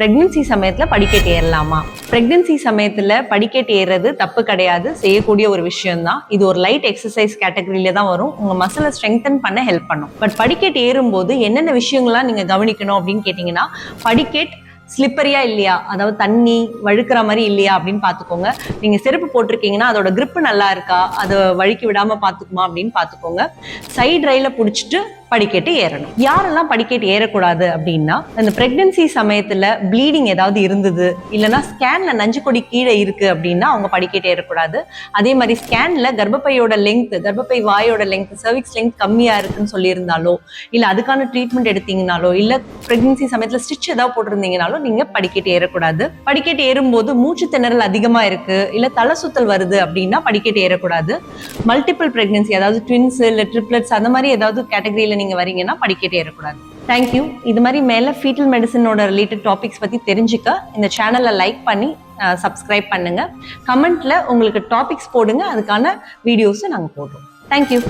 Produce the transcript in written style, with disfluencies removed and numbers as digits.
Pregnancy சமயத்துல படிக்கட்டு ஏறலாமா? Pregnancy சமயத்துல படிக்கட்டு ஏறது தப்பு கிடையாது, செய்யக்கூடிய ஒரு விஷயம் தான். இது ஒரு லைட் எக்ஸசைஸ் கேட்டகரியில தான் வரும். உங்க மசிலை ஸ்ட்ரெங்தன் பண்ண ஹெல்ப் பண்ணும். பட் படிக்கட்டு ஏறும்போது என்னென்ன விஷயங்கள்லாம் நீங்க கவனிக்கணும் அப்படின்னு கேட்டீங்கன்னா, படிக்கட் ஸ்லிப்பரியா இல்லையா, அதாவது தண்ணி வழுக்கிற மாதிரி இல்லையா அப்படின்னு பாத்துக்கோங்க. நீங்க செருப்பு போட்டிருக்கீங்கன்னா அதோட கிரிப் நல்லா இருக்கா, அதை வழுக்கி விடாம பாத்துக்குமா அப்படின்னு பாத்துக்கோங்க. சைடு ரயில புடிச்சிட்டு படிக்கட்டு ஏறணும். யாரெல்லாம் படிக்கட்டு ஏறக்கூடாது அப்படின்னா, அந்த பிரெக்னன்சி சமயத்துல ப்ளீடிங் ஏதாவது இருந்தது, இல்லைன்னா ஸ்கேன்ல நஞ்சு கொடி கீழே இருக்கு அப்படின்னா அவங்க படிக்கட்டு ஏறக்கூடாது. அதே மாதிரி ஸ்கேன்ல கர்ப்பப்பையோட லெங்க், கர்ப்பப்பை வாயோட லெங்க், சர்விக்ஸ் லெங்க் கம்மியா இருக்குன்னு சொல்லியிருந்தாலோ, இல்ல அதுக்கான ட்ரீட்மெண்ட் எடுத்தீங்கனாலோ, இல்ல பிரெக்னன்சி சமயத்துல ஸ்டிச் ஏதாவது போட்டிருந்தீங்கனாலும் நீங்க படிக்கட்டு ஏறக்கூடாது. படிக்கட்டு ஏறும்போது மூச்சு திணறல் அதிகமா இருக்கு, இல்ல தலை சுத்தல் வருது அப்படின்னா படிக்கட்டு ஏறக்கூடாது. மல்டிபிள் பிரெக்னன்சி, அதாவது ட்வின்ஸ் இல்ல ட்ரிப்ளட்ஸ் அந்த மாதிரி ஏதாவது கேட்டகரியில நீங்க வரீங்கன்னா படிக்கட்டு ஏறக்கூடாது. தேங்க்யூ. இது மாதிரி மேல ஃபீட்டல் மெடிசனோட ரிலேட்டட் டாபிக்ஸ் பத்தி தெரிஞ்சுக்க இந்த சேனலை லைக் பண்ணி சப்ஸ்கிரைப் பண்ணுங்க. கமெண்ட்ல உங்களுக்கு டாபிக்ஸ் போடுங்க, அதுக்கான வீடியோஸ் நாங்க போடுறோம். தேங்க்யூ.